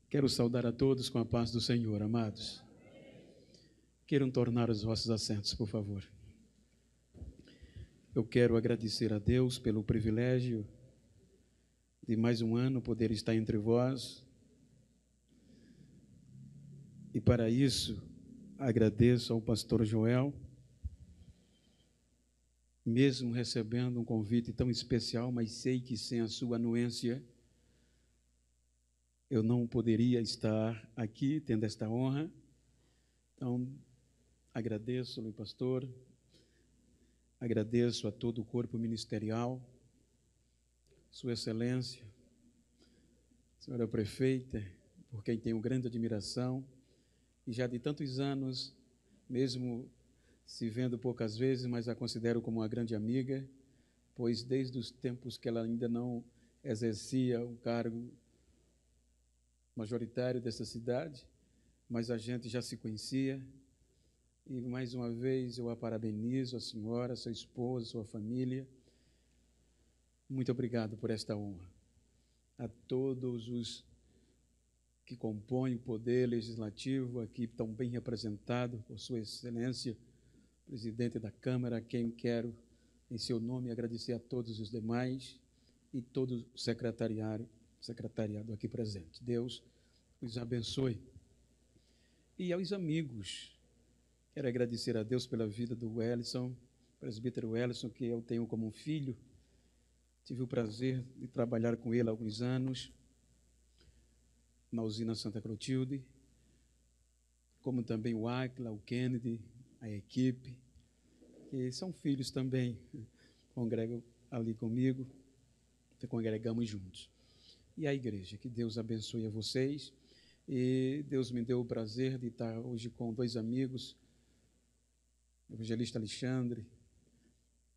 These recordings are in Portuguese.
Quero saudar a todos com a paz do Senhor, amados. Queiram tornar os vossos assentos, por favor. Eu quero agradecer a Deus pelo privilégio de mais um ano poder estar entre vós. E para isso, agradeço ao pastor Joel, mesmo recebendo um convite tão especial, mas sei que sem a sua anuência, eu não poderia estar aqui tendo esta honra. Então, agradeço-lhe, pastor, agradeço a todo o corpo ministerial, Sua Excelência, senhora prefeita, por quem tenho grande admiração, e já de tantos anos, mesmo se vendo poucas vezes, mas a considero como uma grande amiga, pois desde os tempos que ela ainda não exercia o cargo majoritário dessa cidade, mas a gente já se conhecia. E mais uma vez eu a parabenizo, a senhora, a sua esposa, a sua família. Muito obrigado por esta honra. A todos os que compõem o poder legislativo, aqui tão bem representado por Sua Excelência, presidente da Câmara, a quem quero, em seu nome, agradecer a todos os demais e todo o secretariado aqui presente. Deus os abençoe. E aos amigos, quero agradecer a Deus pela vida do Wellison, presbítero Wellison, que eu tenho como um filho. Tive o prazer de trabalhar com ele há alguns anos, na usina Santa Clotilde, como também o Áquila, o Kennedy, a equipe, que são filhos também, congregam ali comigo, congregamos juntos. E a igreja, que Deus abençoe a vocês. E Deus me deu o prazer de estar hoje com dois amigos, o evangelista Alexandre,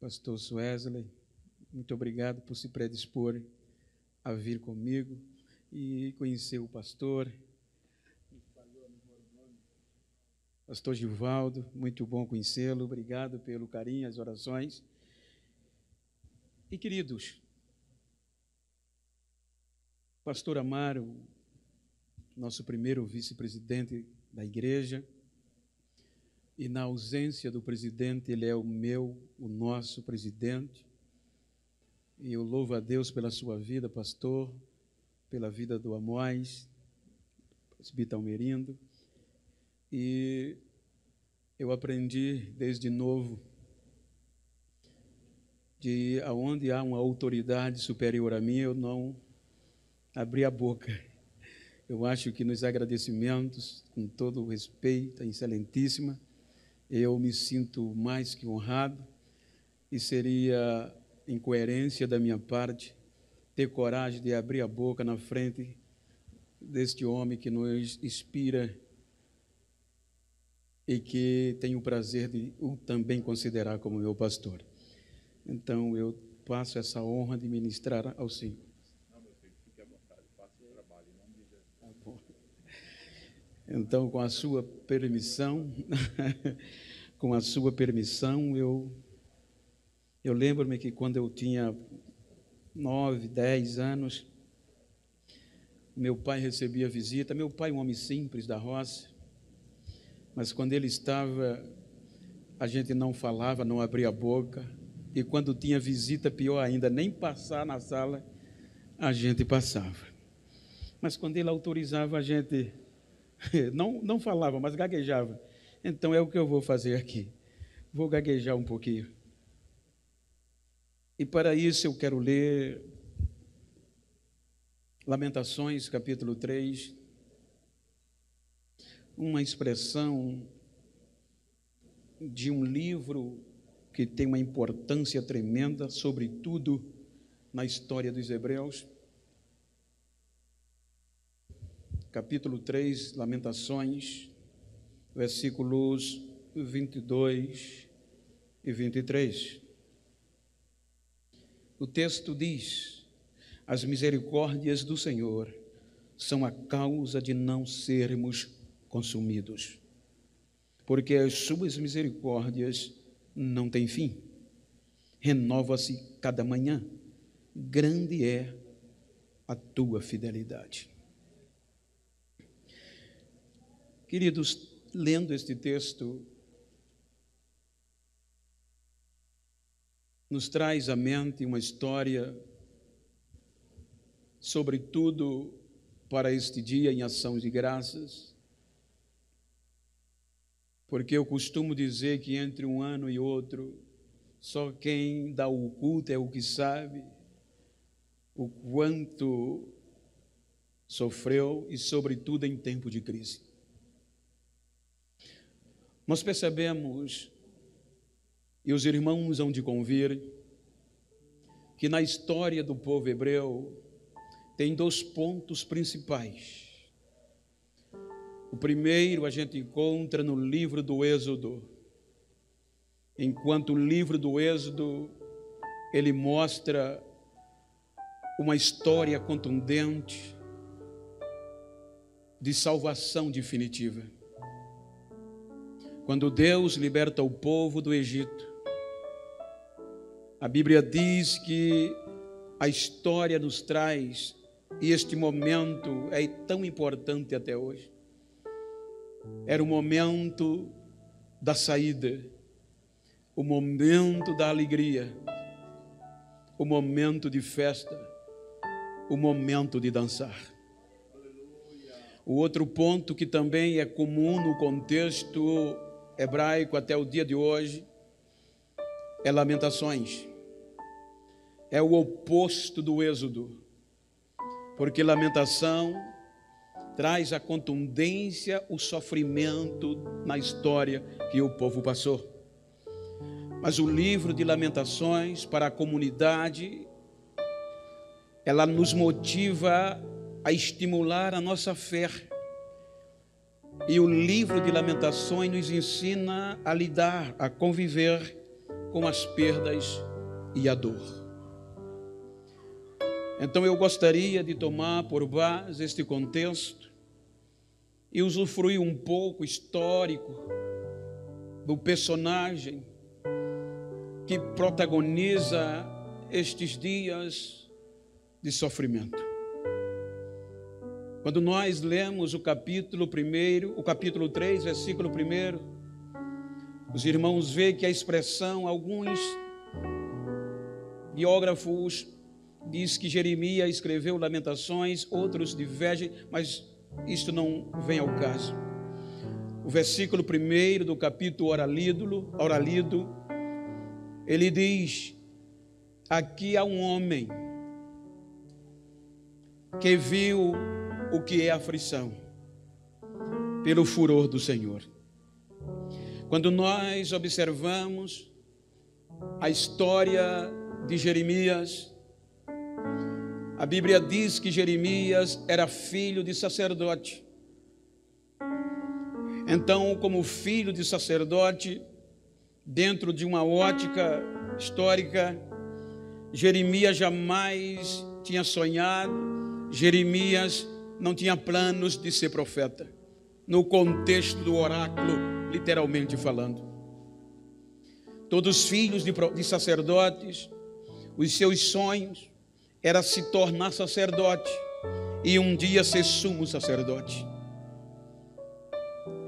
pastor Wesley. Muito obrigado por se predispor a vir comigo e conhecer o pastor Givaldo, muito bom conhecê-lo, obrigado pelo carinho, as orações. E queridos, pastor Amaro, nosso primeiro vice-presidente da igreja, e na ausência do presidente, ele é o nosso presidente, e eu louvo a Deus pela sua vida, pastor, pela vida do Amós, presbítero Almerindo, e eu aprendi desde novo de aonde há uma autoridade superior a mim, eu não abri a boca. Eu acho que nos agradecimentos, com todo o respeito, a excelentíssima, eu me sinto mais que honrado e seria incoerência da minha parte ter coragem de abrir a boca na frente deste homem que nos inspira e que tenho o prazer de o também considerar como meu pastor. Então, eu passo essa honra de ministrar ao Senhor. Não, meu filho, fique à vontade, faça o trabalho, em nome de Jesus. Tá bom. Então, com a sua permissão, eu lembro-me que quando eu tinha 9, 10 anos, meu pai recebia visita. Meu pai, um homem simples da roça, mas quando ele estava, a gente não falava, não abria a boca, e quando tinha visita, pior ainda, nem passar na sala, a gente passava. Mas quando ele autorizava, a gente não falava, mas gaguejava. Então é o que eu vou fazer aqui, vou gaguejar um pouquinho. E para isso eu quero ler Lamentações, capítulo 3, uma expressão de um livro que tem uma importância tremenda, sobretudo na história dos hebreus. Capítulo 3, Lamentações, versículos 22 e 23. O texto diz: as misericórdias do Senhor são a causa de não sermos consumidos, porque as suas misericórdias não têm fim, renova-se cada manhã, grande é a tua fidelidade. Queridos, lendo este texto, nos traz à mente uma história, sobretudo para este dia em ação de graças, porque eu costumo dizer que entre um ano e outro, só quem dá o culto é o que sabe o quanto sofreu e, sobretudo, em tempo de crise. Nós percebemos, e os irmãos hão de convir, que na história do povo hebreu tem 2 pontos principais. O primeiro a gente encontra no livro do Êxodo. Enquanto o livro do Êxodo, ele mostra uma história contundente de salvação definitiva. Quando Deus liberta o povo do Egito, a Bíblia diz que a história nos traz, e este momento é tão importante até hoje, era o momento da saída, o momento da alegria, o momento de festa, o momento de dançar. O outro ponto que também é comum no contexto hebraico até o dia de hoje é Lamentações. É o oposto do Êxodo, porque lamentação traz a contundência, o sofrimento na história que o povo passou. Mas o livro de Lamentações, para a comunidade, ela nos motiva a estimular a nossa fé. E o livro de Lamentações nos ensina a lidar, a conviver com as perdas e a dor. Então eu gostaria de tomar por base este contexto e usufruir um pouco histórico do personagem que protagoniza estes dias de sofrimento. Quando nós lemos o capítulo 1, o capítulo 3, versículo 1, os irmãos veem que a expressão, alguns biógrafos diz que Jeremias escreveu Lamentações, outros divergem, mas isto não vem ao caso. O versículo 1 do capítulo ora lido, ele diz: aqui há um homem que viu o que é aflição pelo furor do Senhor. Quando nós observamos a história de Jeremias, a Bíblia diz que Jeremias era filho de sacerdote. Então, como filho de sacerdote, dentro de uma ótica histórica, Jeremias jamais tinha sonhado, Jeremias não tinha planos de ser profeta, no contexto do oráculo, literalmente falando. Todos os filhos de sacerdotes, os seus sonhos era se tornar sacerdote e um dia ser sumo sacerdote.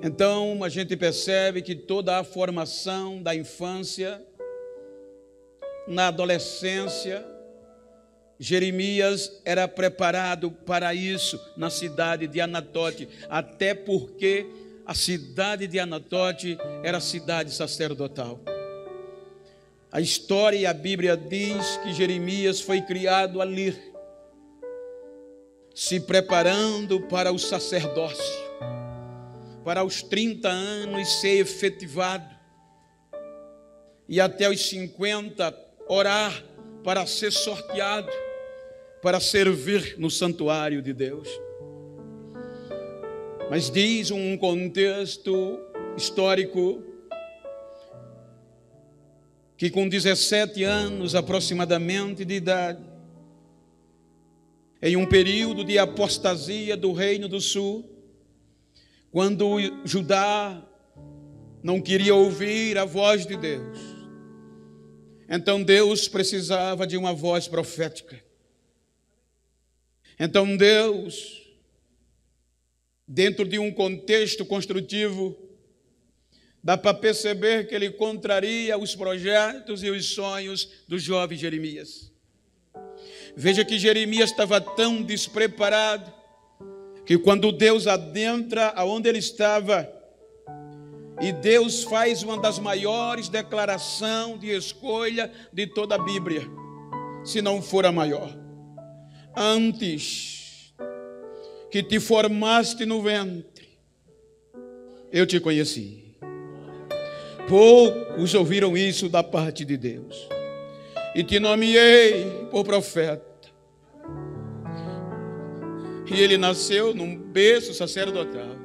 Então a gente percebe que toda a formação da infância, na adolescência, Jeremias era preparado para isso na cidade de Anatote, até porque a cidade de Anatote era cidade sacerdotal. A história e a Bíblia diz que Jeremias foi criado ali, se preparando para o sacerdócio, para os 30 anos ser efetivado, e até os 50 orar para ser sorteado, para servir no santuário de Deus. Mas diz um contexto histórico que com 17 anos aproximadamente de idade, em um período de apostasia do Reino do Sul, quando Judá não queria ouvir a voz de Deus, então Deus precisava de uma voz profética. Então Deus dentro de um contexto construtivo, dá para perceber que ele contraria os projetos e os sonhos do jovem Jeremias. Veja que Jeremias estava tão despreparado que quando Deus adentra aonde ele estava, e Deus faz uma das maiores declarações de escolha de toda a Bíblia, se não for a maior: antes que te formaste no ventre, eu te conheci. Poucos ouviram isso da parte de Deus. E te nomeei por profeta. E ele nasceu num berço sacerdotal.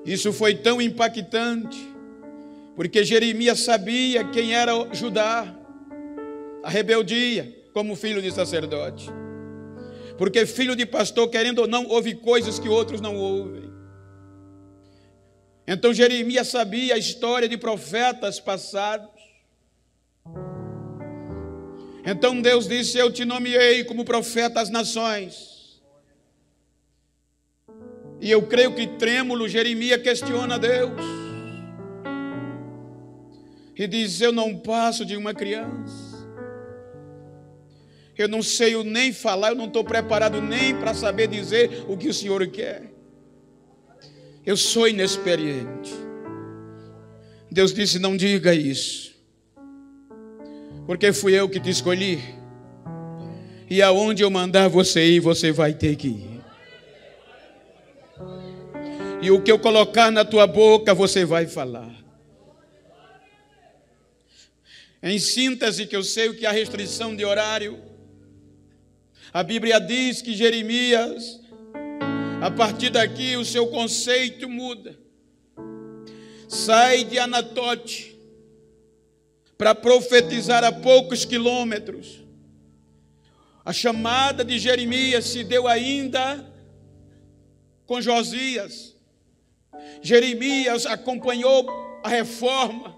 Isso foi tão impactante, porque Jeremias sabia quem era Judá, a rebeldia, como filho de sacerdote. Porque filho de pastor, querendo ou não, ouve coisas que outros não ouvem. Então Jeremias sabia a história de profetas passados. Então Deus disse: eu te nomeei como profeta às nações. E eu creio que trêmulo Jeremias questiona Deus. E diz: eu não passo de uma criança. Eu não sei nem falar, eu não estou preparado nem para saber dizer o que o Senhor quer. Eu sou inexperiente. Deus disse: não diga isso, porque fui eu que te escolhi, e aonde eu mandar você ir, você vai ter que ir. E o que eu colocar na tua boca, você vai falar. Em síntese, que eu sei o que é a restrição de horário, a Bíblia diz que Jeremias, a partir daqui o seu conceito muda. Sai de Anatote para profetizar a poucos quilômetros. A chamada de Jeremias se deu ainda com Josias. Jeremias acompanhou a reforma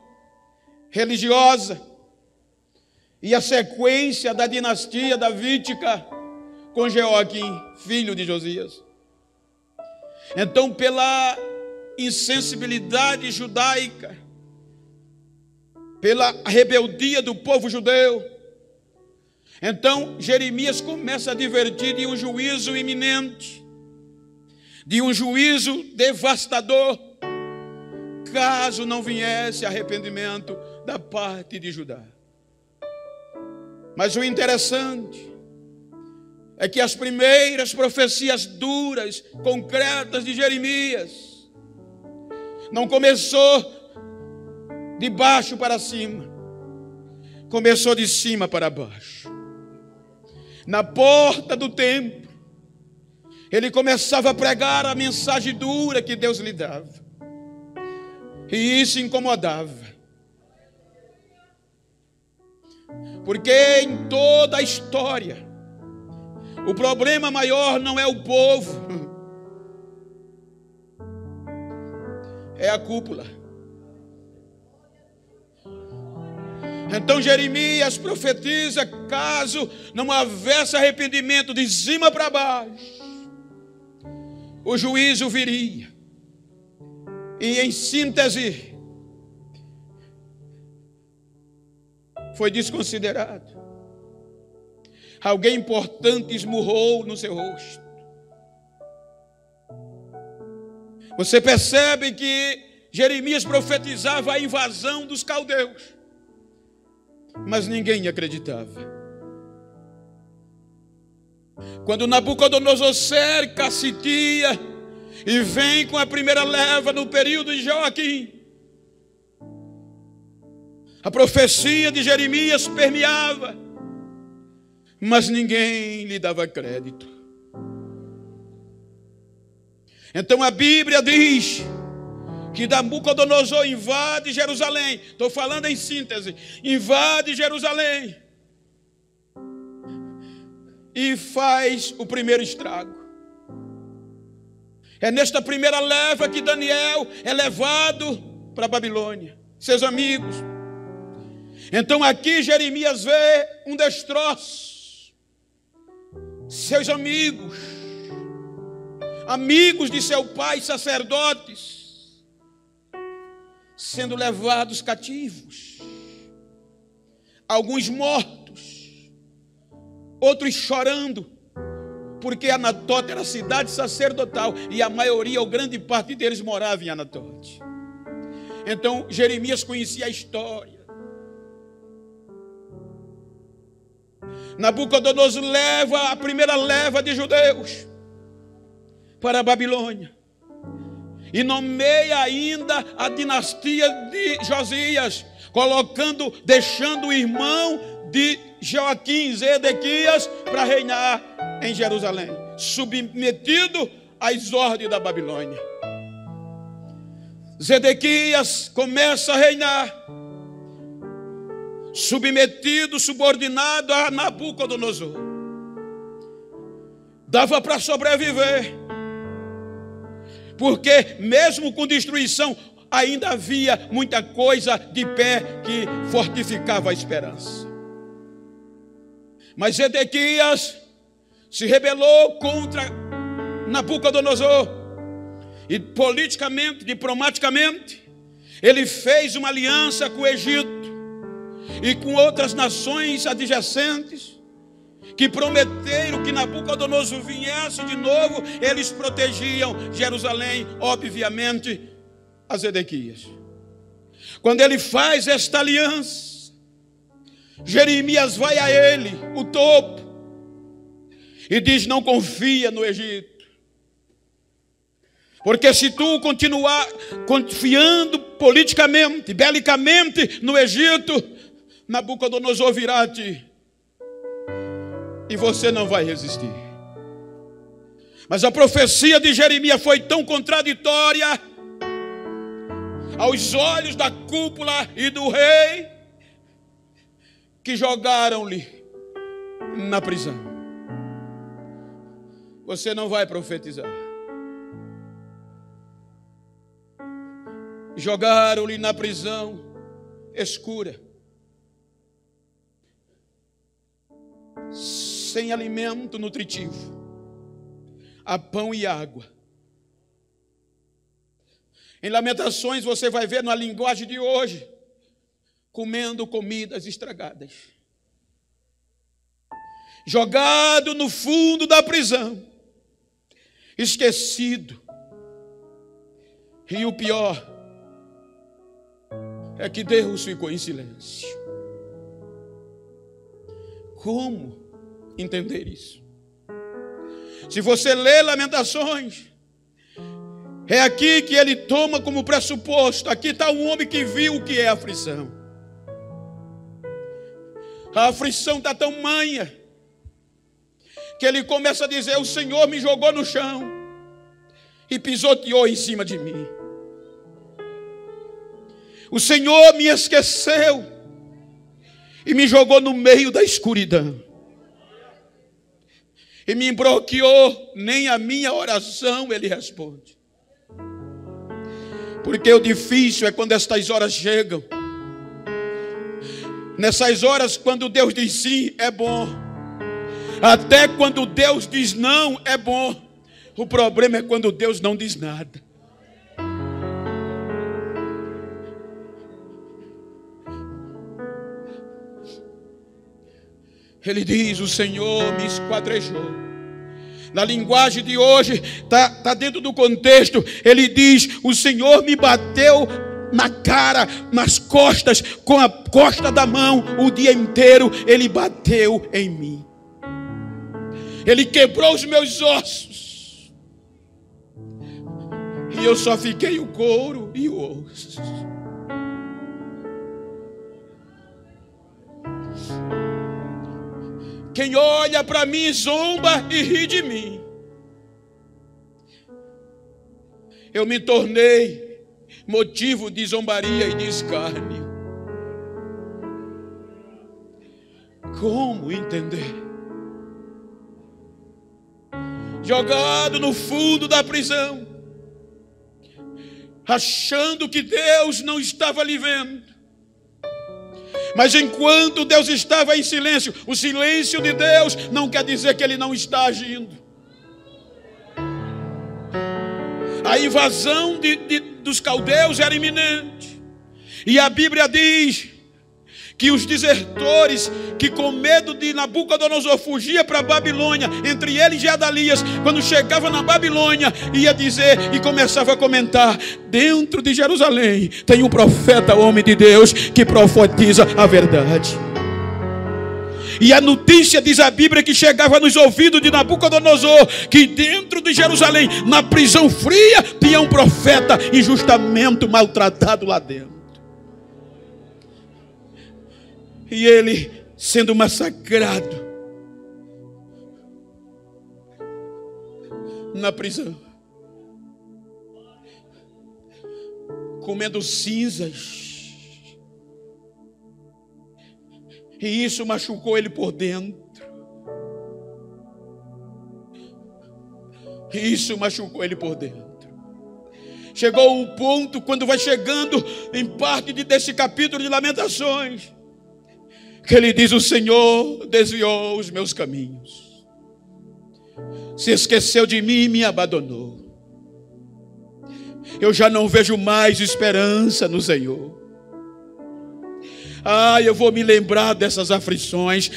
religiosa e a sequência da dinastia davídica com Jeoaquim, filho de Josias. Então, pela insensibilidade judaica, pela rebeldia do povo judeu, então Jeremias começa a advertir de um juízo iminente, de um juízo devastador, caso não viesse arrependimento da parte de Judá. Mas o interessante é que as primeiras profecias duras, concretas de Jeremias, não começou de baixo para cima, começou de cima para baixo. Na porta do templo, ele começava a pregar a mensagem dura que Deus lhe dava, e isso incomodava, porque em toda a história, o problema maior não é o povo, é a cúpula. Então Jeremias profetiza: caso não houvesse arrependimento de cima para baixo, o juízo viria. E em síntese, foi desconsiderado. Alguém importante esmurrou no seu rosto. Você percebe que Jeremias profetizava a invasão dos caldeus, mas ninguém acreditava. Quando Nabucodonosor cerca a Sitia e vem com a primeira leva no período de Joaquim, a profecia de Jeremias permeava, mas ninguém lhe dava crédito. Então a Bíblia diz que Nabucodonosor invade Jerusalém. Estou falando em síntese. Invade Jerusalém e faz o primeiro estrago. É nesta primeira leva que Daniel é levado para a Babilônia, seus amigos. Então aqui Jeremias vê um destroço. Seus amigos amigos de seu pai, sacerdotes, sendo levados cativos, alguns mortos, outros chorando, porque Anatote era cidade sacerdotal e a maioria, ou grande parte deles, morava em Anatote. Então Jeremias conhecia a história. Nabucodonosor leva a primeira leva de judeus para a Babilônia e nomeia ainda a dinastia de Josias, deixando o irmão de Joaquim, Zedequias, para reinar em Jerusalém, submetido às ordens da Babilônia. Zedequias começa a reinar, submetido, subordinado a Nabucodonosor. Dava para sobreviver, porque mesmo com destruição, ainda havia muita coisa de pé que fortificava a esperança. Mas Zedequias se rebelou contra Nabucodonosor e politicamente, diplomaticamente, ele fez uma aliança com o Egito e com outras nações adjacentes que prometeram que Nabucodonosor viesse de novo. Eles protegiam Jerusalém, obviamente, a Zedequias. Quando ele faz esta aliança, Jeremias vai a ele, o topo, e diz: não confia no Egito, porque se tu continuar confiando politicamente, belicamente no Egito, Nabucodonosor virá a ti e você não vai resistir. Mas a profecia de Jeremias foi tão contraditória aos olhos da cúpula e do rei, que jogaram-lhe na prisão. Você não vai profetizar. Jogaram-lhe na prisão escura, sem alimento nutritivo, a pão e água. Em Lamentações você vai ver na linguagem de hoje, comendo comidas estragadas. Jogado no fundo da prisão, esquecido. E o pior é que Deus ficou em silêncio. Como entender isso? Se você lê Lamentações, é aqui que ele toma como pressuposto. Aqui está um homem que viu o que é aflição. A aflição está tão manha que ele começa a dizer: o Senhor me jogou no chão e pisoteou em cima de mim. O Senhor me esqueceu e me jogou no meio da escuridão. E me bloqueou, nem a minha oração ele responde. Porque o difícil é quando estas horas chegam. Nessas horas, quando Deus diz sim, é bom. Até quando Deus diz não, é bom. O problema é quando Deus não diz nada. Ele diz: o Senhor me esquadrejou. Na linguagem de hoje, está dentro do contexto. Ele diz: o Senhor me bateu na cara, nas costas, com a costa da mão, o dia inteiro Ele bateu em mim. Ele quebrou os meus ossos e eu só fiquei o couro e o osso. Quem olha para mim zomba e ri de mim. Eu me tornei motivo de zombaria e de escárnio. Como entender? Jogado no fundo da prisão, achando que Deus não estava lhe vendo. Mas enquanto Deus estava em silêncio, o silêncio de Deus não quer dizer que Ele não está agindo. A invasão dos caldeus era iminente. E a Bíblia diz que os desertores, que com medo de Nabucodonosor fugia para a Babilônia, entre eles e Adalias, quando chegava na Babilônia, ia dizer e começava a comentar: dentro de Jerusalém tem um profeta, homem de Deus, que profetiza a verdade. E a notícia, diz a Bíblia, que chegava nos ouvidos de Nabucodonosor, que dentro de Jerusalém, na prisão fria, tinha um profeta injustamente maltratado lá dentro. E ele sendo massacrado na prisão, comendo cinzas, e isso machucou ele por dentro. Isso machucou ele por dentro. Chegou o ponto, quando vai chegando em parte desse capítulo de Lamentações, que ele diz: o Senhor desviou os meus caminhos, se esqueceu de mim e me abandonou. Eu já não vejo mais esperança no Senhor. Eu vou me lembrar dessas aflições.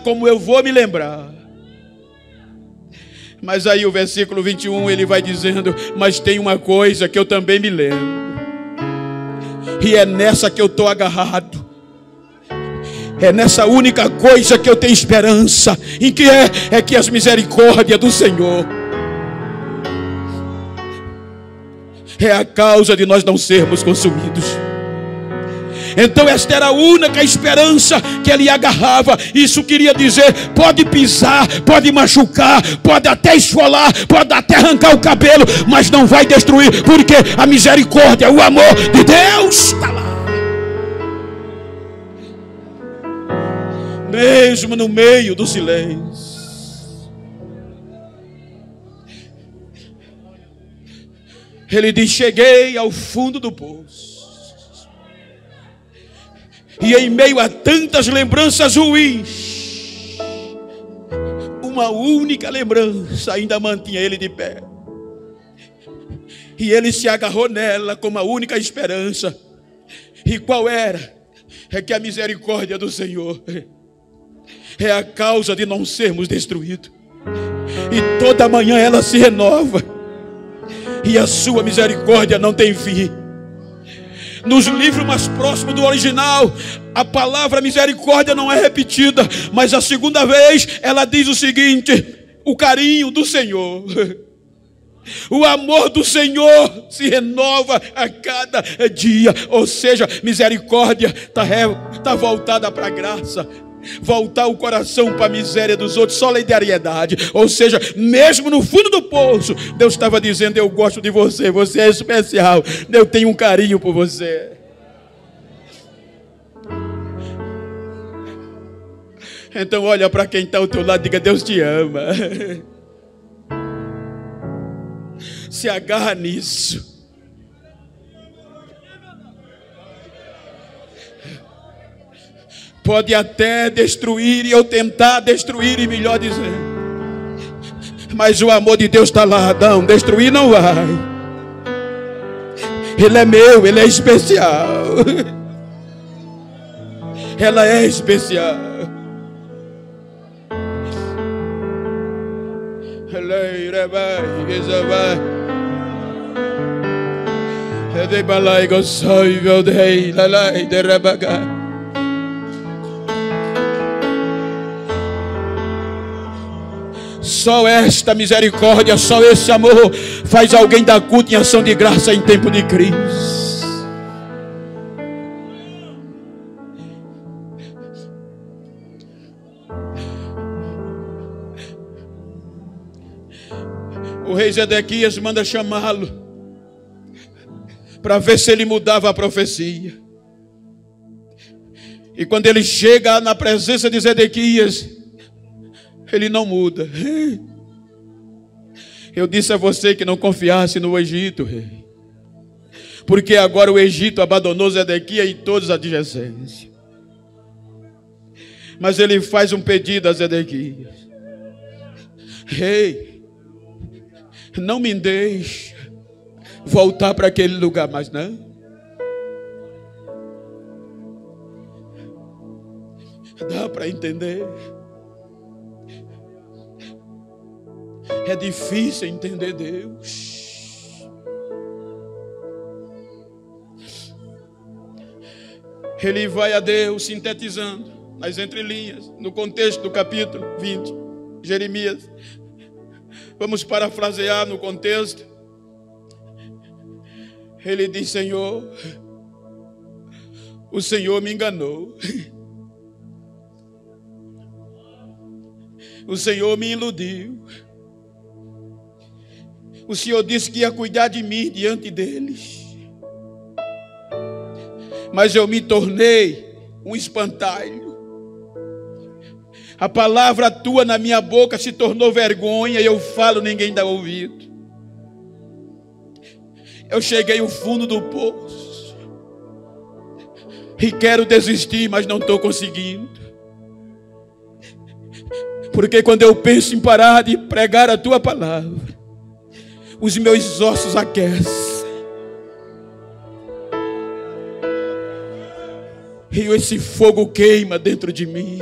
Como eu vou me lembrar. Mas aí o versículo 21 ele vai dizendo: mas tem uma coisa que eu também me lembro, e é nessa que eu estou agarrado. É nessa única coisa que eu tenho esperança. Em que é que as misericórdias do Senhor é a causa de nós não sermos consumidos. Então esta era a única esperança que ele agarrava. Isso queria dizer: pode pisar, pode machucar, pode até esfolar, pode até arrancar o cabelo, mas não vai destruir, porque a misericórdia, o amor de Deus está lá. Mesmo no meio do silêncio. Ele diz: cheguei ao fundo do poço, e em meio a tantas lembranças ruins, uma única lembrança ainda mantinha ele de pé. E ele se agarrou nela como a única esperança. E qual era? É que a misericórdia do Senhor é a causa de não sermos destruídos. E toda manhã ela se renova, e a sua misericórdia não tem fim. Nos livros mais próximos do original, a palavra misericórdia não é repetida, mas a segunda vez ela diz o seguinte: o carinho do Senhor, o amor do Senhor se renova a cada dia. Ou seja, misericórdia está voltada para a graça, voltar o coração para a miséria dos outros, solidariedade. Ou seja, mesmo no fundo do poço, Deus estava dizendo: eu gosto de você, você é especial, eu tenho um carinho por você. Então olha para quem está ao teu lado e diga: Deus te ama. Se agarra nisso. Pode até destruir, ou tentar destruir, e melhor dizer, mas o amor de Deus está lá. Não, destruir não vai. Ele é meu, ele é especial. Ela é especial. Só esta misericórdia, só esse amor faz alguém dar culto em ação de graça em tempo de crise. O rei Zedequias manda chamá-lo para ver se ele mudava a profecia. E quando ele chega na presença de Zedequias, ele não muda. Eu disse a você que não confiasse no Egito, rei, porque agora o Egito abandonou Zedequias e todos os adjacentes. Mas ele faz um pedido a Zedequias: rei, não me deixe voltar para aquele lugar, mas não. Dá para entender. É difícil entender Deus. Ele vai a Deus sintetizando nas entrelinhas, no contexto do capítulo 20, Jeremias. Vamos parafrasear no contexto. Ele diz: Senhor, o Senhor me enganou. O Senhor me iludiu. O Senhor disse que ia cuidar de mim diante deles. Mas eu me tornei um espantalho. A palavra tua na minha boca se tornou vergonha e eu falo, ninguém dá ouvido. Eu cheguei ao fundo do poço e quero desistir, mas não estou conseguindo. Porque quando eu penso em parar de pregar a tua palavra, os meus ossos aquecem. E esse fogo queima dentro de mim.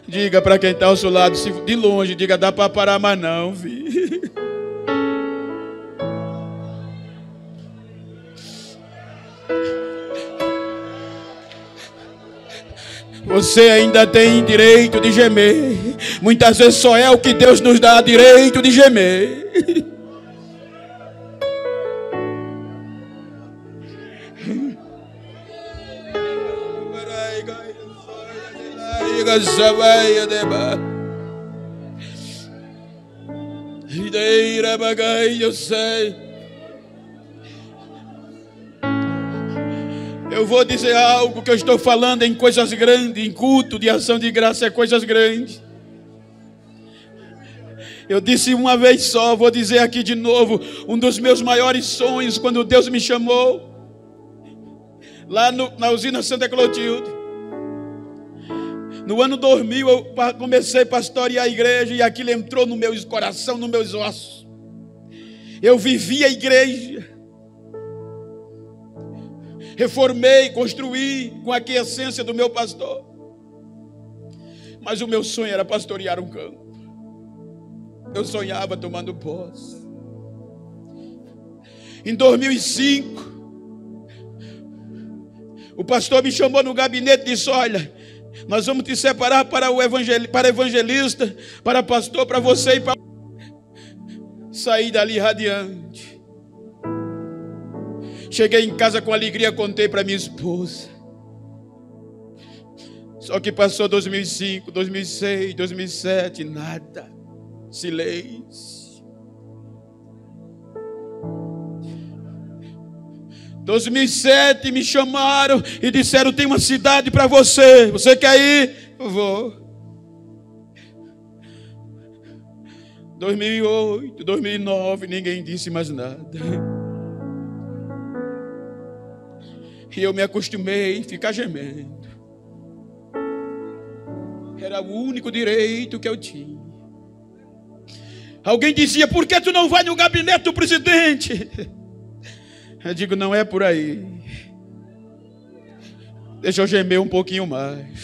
Diga para quem está ao seu lado, se de longe, diga: dá para parar, mas não, filho. Você ainda tem direito de gemer. Muitas vezes só é o que Deus nos dá direito de gemer. Eu sei. Eu vou dizer algo que eu estou falando em coisas grandes, em culto de ação de graça é coisas grandes. Eu disse uma vez só, vou dizer aqui de novo, um dos meus maiores sonhos quando Deus me chamou, lá na usina Santa Clotilde. No ano 2000 eu comecei a pastorear a igreja e aquilo entrou no meu coração, nos meus ossos. Eu vivi a igreja. Reformei, construí com a aquiescência do meu pastor. Mas o meu sonho era pastorear um campo. Eu sonhava tomando posse. Em 2005, o pastor me chamou no gabinete e disse: olha, nós vamos te separar para evangelista, para pastor, para você e para... Saí dali radiante. Cheguei em casa com alegria, contei para minha esposa. Só que passou 2005, 2006, 2007, nada. Silêncio. 2007 me chamaram e disseram: tem uma cidade para você. Você quer ir? Eu vou. 2008, 2009, ninguém disse mais nada. E eu me acostumei a ficar gemendo. Era o único direito que eu tinha. Alguém dizia: por que tu não vai no gabinete do presidente? Eu digo: não é por aí. Deixa eu gemer um pouquinho mais.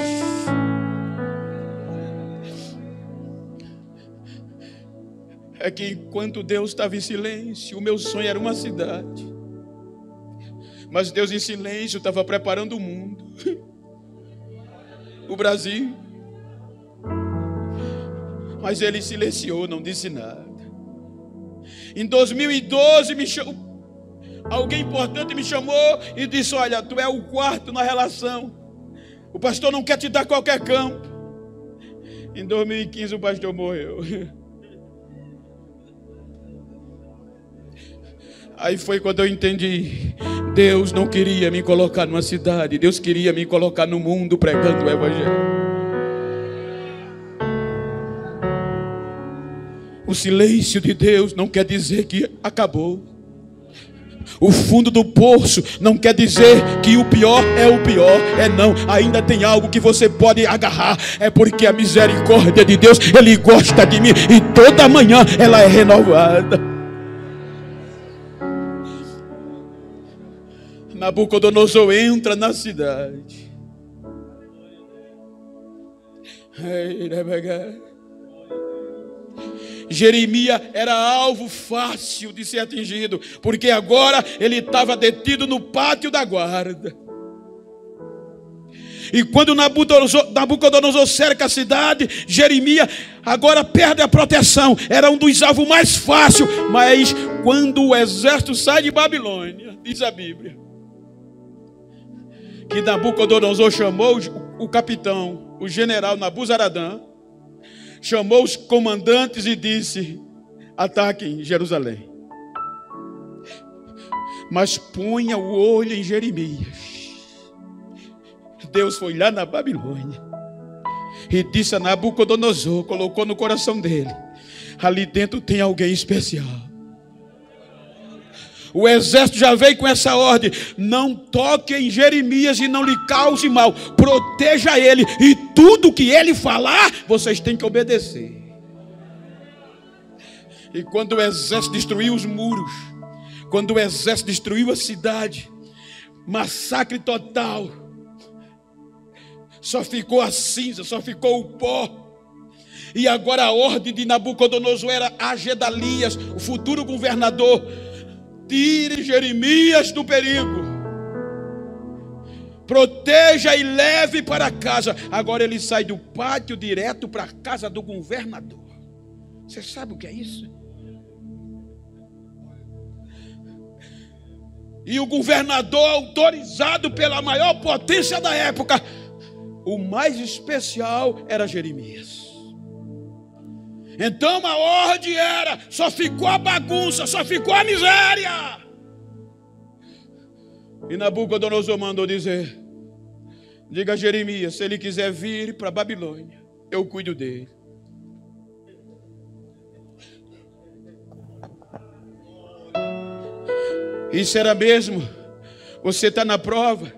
É que enquanto Deus estava em silêncio, o meu sonho era uma cidade. Mas Deus em silêncio estava preparando o mundo. O Brasil. Mas Ele silenciou, não disse nada. Em 2012 alguém importante me chamou e disse: olha, tu é o quarto na relação. O pastor não quer te dar qualquer campo. Em 2015 o pastor morreu. Aí foi quando eu entendi. Deus não queria me colocar numa cidade. Deus queria me colocar no mundo pregando o evangelho. O silêncio de Deus não quer dizer que acabou. O fundo do poço não quer dizer que o pior é o pior. É não, ainda tem algo que você pode agarrar. É porque a misericórdia de Deus, Ele gosta de mim, e toda manhã ela é renovada. Nabucodonosor entra na cidade. Jeremias era alvo fácil de ser atingido, porque agora ele estava detido no pátio da guarda. E quando Nabucodonosor cerca a cidade, Jeremias agora perde a proteção. Era um dos alvos mais fáceis. Mas quando o exército sai de Babilônia, diz a Bíblia, que Nabucodonosor chamou o capitão, o general Nabuzaradã, chamou os comandantes e disse: ataquem Jerusalém, mas ponha o olho em Jeremias. Deus foi lá na Babilônia e disse a Nabucodonosor, colocou no coração dele: ali dentro tem alguém especial. O exército já veio com essa ordem: não toque em Jeremias e não lhe cause mal, proteja ele, e tudo que ele falar, vocês têm que obedecer. E quando o exército destruiu os muros, quando o exército destruiu a cidade, massacre total, só ficou a cinza, só ficou o pó. E agora a ordem de Nabucodonosor era a Gedalias, o futuro governador: tire Jeremias do perigo, proteja e leve para casa. Agora ele sai do pátio direto para a casa do governador. Você sabe o que é isso? E o governador, autorizado pela maior potência da época, o mais especial era Jeremias. Então a ordem era: só ficou a bagunça, só ficou a miséria. E Nabucodonosor mandou dizer: diga a Jeremias, se ele quiser vir para a Babilônia, eu cuido dele. Isso era mesmo? Você está na prova?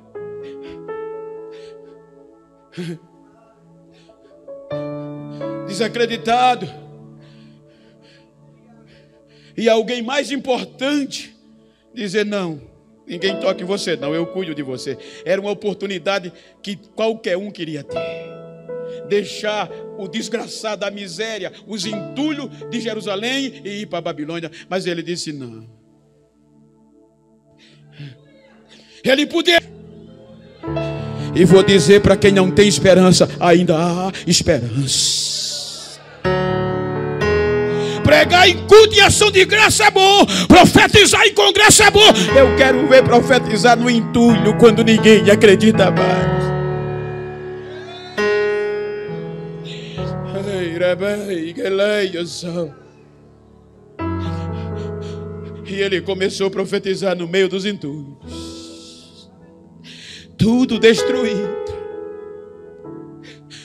Desacreditado. E alguém mais importante dizer: não, ninguém toque em você, não, eu cuido de você. Era uma oportunidade que qualquer um queria ter. Deixar o desgraçado, a miséria, os entulhos de Jerusalém e ir para a Babilônia. Mas ele disse: não. Ele podia. E vou dizer para quem não tem esperança: ainda há esperança. Pregar em culto e ação de graça é bom. Profetizar em congresso é bom. Eu quero ver profetizar no entulho, quando ninguém acredita mais. E ele começou a profetizar no meio dos entulhos. Tudo destruído.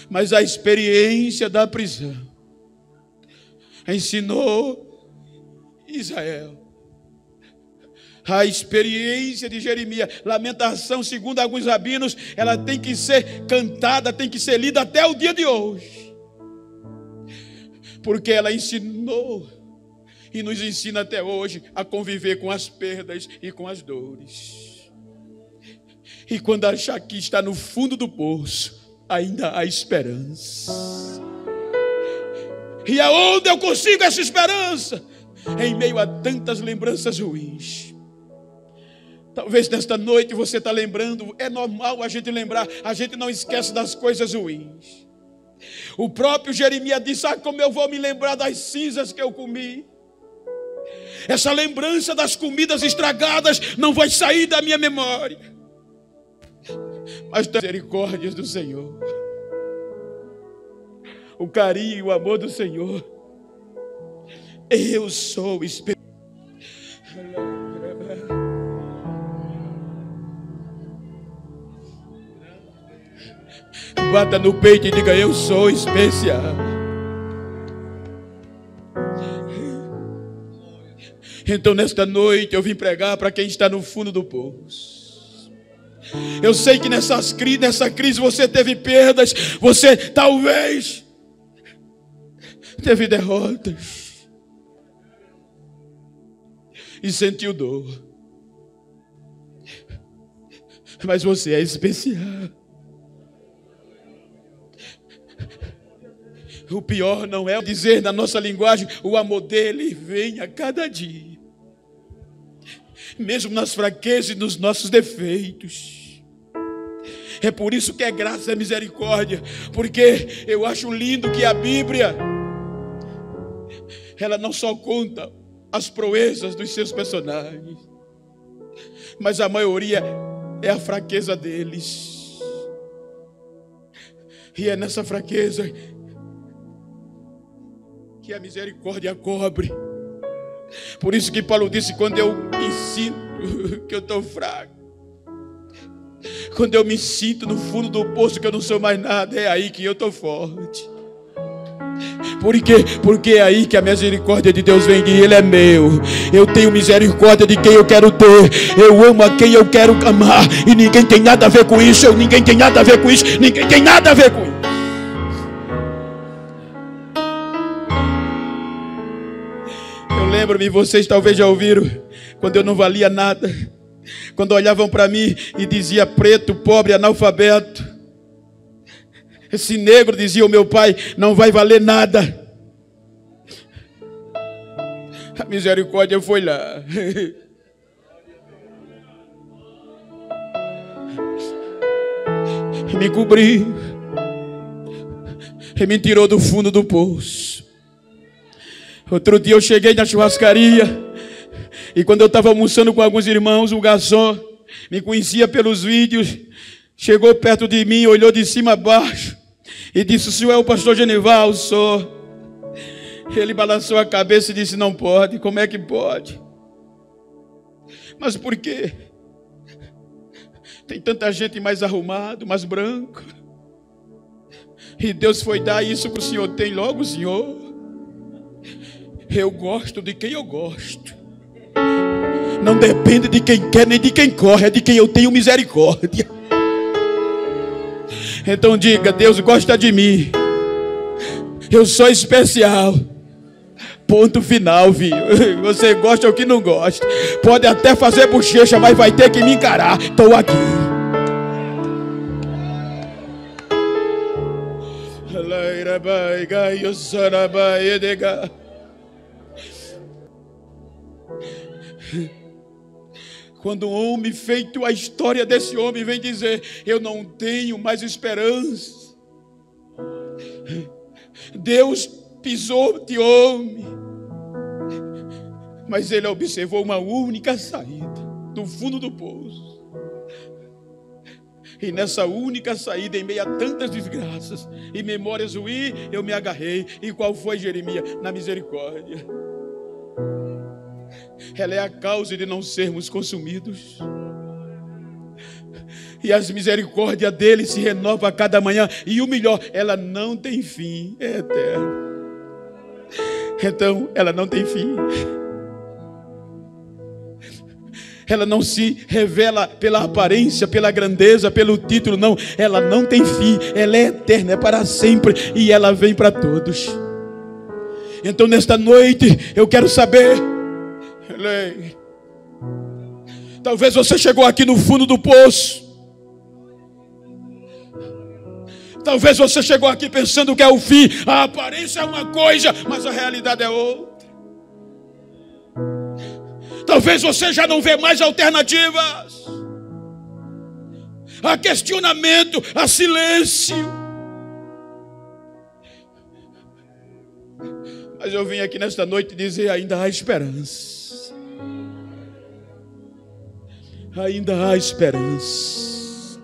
Mas a experiência da prisão ensinou Israel. A experiência de Jeremias, Lamentação, segundo alguns rabinos, ela tem que ser cantada, tem que ser lida até o dia de hoje, porque ela ensinou e nos ensina até hoje a conviver com as perdas e com as dores. E quando achar que está no fundo do poço, ainda há esperança. E aonde eu consigo essa esperança? Em meio a tantas lembranças ruins. Talvez nesta noite você está lembrando. É normal a gente lembrar. A gente não esquece das coisas ruins. O próprio Jeremias disse: como eu vou me lembrar das cinzas que eu comi? Essa lembrança das comidas estragadas não vai sair da minha memória. Mas das misericórdias do Senhor, o carinho e o amor do Senhor, eu sou especial. Bata no peito e diga: eu sou especial. Então nesta noite eu vim pregar para quem está no fundo do poço. Eu sei que nessa crise você teve perdas, você talvez teve derrotas e sentiu dor, mas você é especial. O pior não é dizer na nossa linguagem, o amor dele vem a cada dia, mesmo nas fraquezas e nos nossos defeitos. É por isso que é graça e misericórdia, porque eu acho lindo que a Bíblia, ela não só conta as proezas dos seus personagens, mas a maioria é a fraqueza deles. E é nessa fraqueza que a misericórdia cobre. Por isso que Paulo disse, quando eu me sinto que eu estou fraco, quando eu me sinto no fundo do poço que eu não sou mais nada, é aí que eu estou forte. Por quê? Porque é aí que a misericórdia de Deus vem, e Ele é meu. Eu tenho misericórdia de quem eu quero ter. Eu amo a quem eu quero amar. E ninguém tem nada a ver com isso. Ninguém tem nada a ver com isso. Ninguém tem nada a ver com isso. Eu lembro-me, vocês talvez já ouviram, quando eu não valia nada, quando olhavam para mim e dizia preto, pobre, analfabeto. Esse negro, dizia o meu pai, não vai valer nada. A misericórdia foi lá. E me cobriu. E me tirou do fundo do poço. Outro dia eu cheguei na churrascaria. E quando eu estava almoçando com alguns irmãos, o garçom me conhecia pelos vídeos. Chegou perto de mim, olhou de cima a baixo e disse, o senhor é o pastor Genival? Sou. Ele balançou a cabeça e disse, não pode. Como é que pode? Mas por quê? Tem tanta gente mais arrumado, mais branco. E Deus foi dar isso que o senhor tem logo, o senhor. Eu gosto de quem eu gosto. Não depende de quem quer nem de quem corre, é de quem eu tenho misericórdia. Então diga, Deus gosta de mim. Eu sou especial. Ponto final, viu? Você gosta ou que não gosta. Pode até fazer bochecha, mas vai ter que me encarar. Estou aqui. Quando um homem feito a história desse homem vem dizer, eu não tenho mais esperança. Deus pisou de homem, mas ele observou uma única saída do fundo do poço. E nessa única saída, em meio a tantas desgraças e memórias ruins, eu me agarrei. E qual foi, Jeremias? Na misericórdia. Ela é a causa de não sermos consumidos. E as misericórdias dele se renovam a cada manhã. E o melhor, ela não tem fim, é eterna. Então, ela não tem fim. Ela não se revela pela aparência, pela grandeza, pelo título, não. Ela não tem fim, ela é eterna, é para sempre. E ela vem para todos. Então, nesta noite, eu quero saber... Talvez você chegou aqui no fundo do poço. Talvez você chegou aqui pensando que é o fim. A aparência é uma coisa, mas a realidade é outra. Talvez você já não vê mais alternativas. Há questionamento, há silêncio. Mas eu vim aqui nesta noite dizer, ainda há esperança. Ainda há esperança.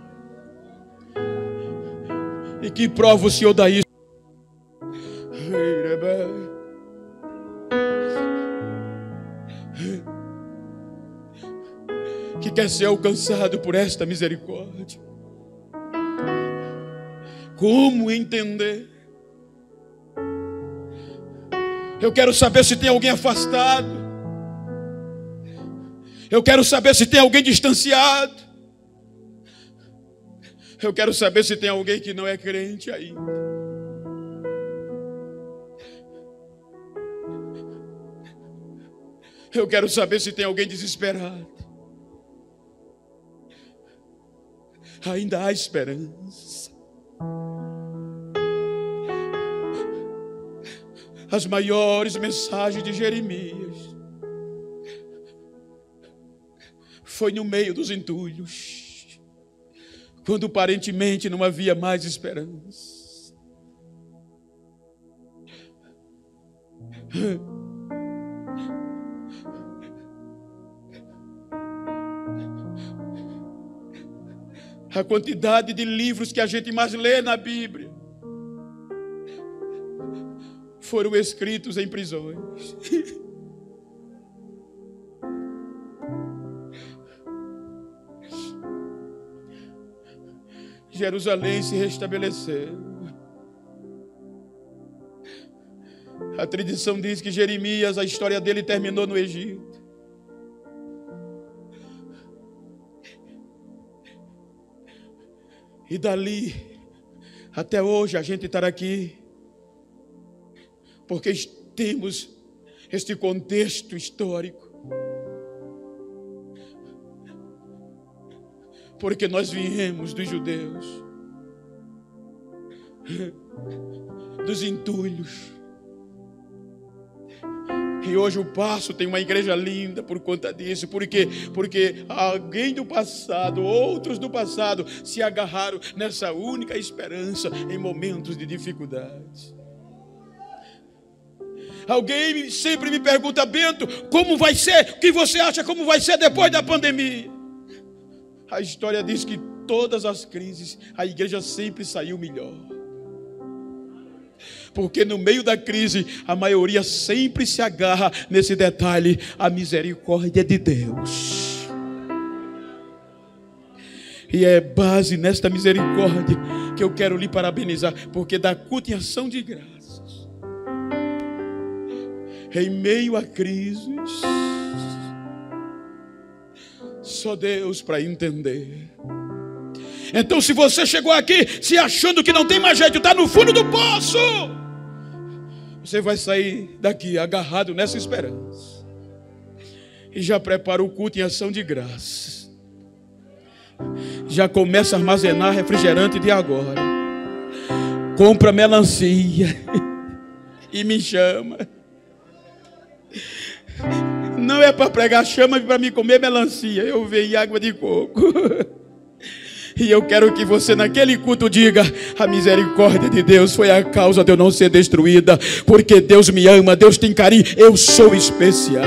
E que prova o Senhor dá isso? Que quer ser alcançado por esta misericórdia. Como entender? Eu quero saber se tem alguém afastado. Eu quero saber se tem alguém distanciado. Eu quero saber se tem alguém que não é crente ainda. Eu quero saber se tem alguém desesperado. Ainda há esperança. As maiores mensagens de Jeremias foi no meio dos entulhos, quando aparentemente não havia mais esperança. A quantidade de livros que a gente mais lê na Bíblia foram escritos em prisões. Jerusalém se restabeleceu. A tradição diz que Jeremias, a história dele terminou no Egito. E dali, até hoje, a gente está aqui, porque temos este contexto histórico. Porque nós viemos dos judeus, dos entulhos. E hoje o Paço tem uma igreja linda por conta disso. Porque alguém do passado, outros do passado, se agarraram nessa única esperança em momentos de dificuldade. Alguém sempre me pergunta: Bento, como vai ser? O que você acha como vai ser depois da pandemia? A história diz que todas as crises, a igreja sempre saiu melhor. Porque no meio da crise, a maioria sempre se agarra nesse detalhe: a misericórdia de Deus. E é base nesta misericórdia que eu quero lhe parabenizar, porque dá culto em ação de graças. Em meio a crises, só Deus para entender. Então, se você chegou aqui se achando que não tem mais jeito, está no fundo do poço, você vai sair daqui agarrado nessa esperança. E já prepara o culto em ação de graças. Já começa a armazenar refrigerante de agora. Compra melancia e me chama. Não é para pregar, chama para me comer melancia. Eu veio água de coco. E eu quero que você naquele culto diga: a misericórdia de Deus foi a causa de eu não ser destruída, porque Deus me ama, Deus tem carinho, eu sou especial.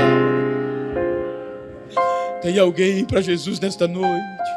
Tem alguém para Jesus nesta noite?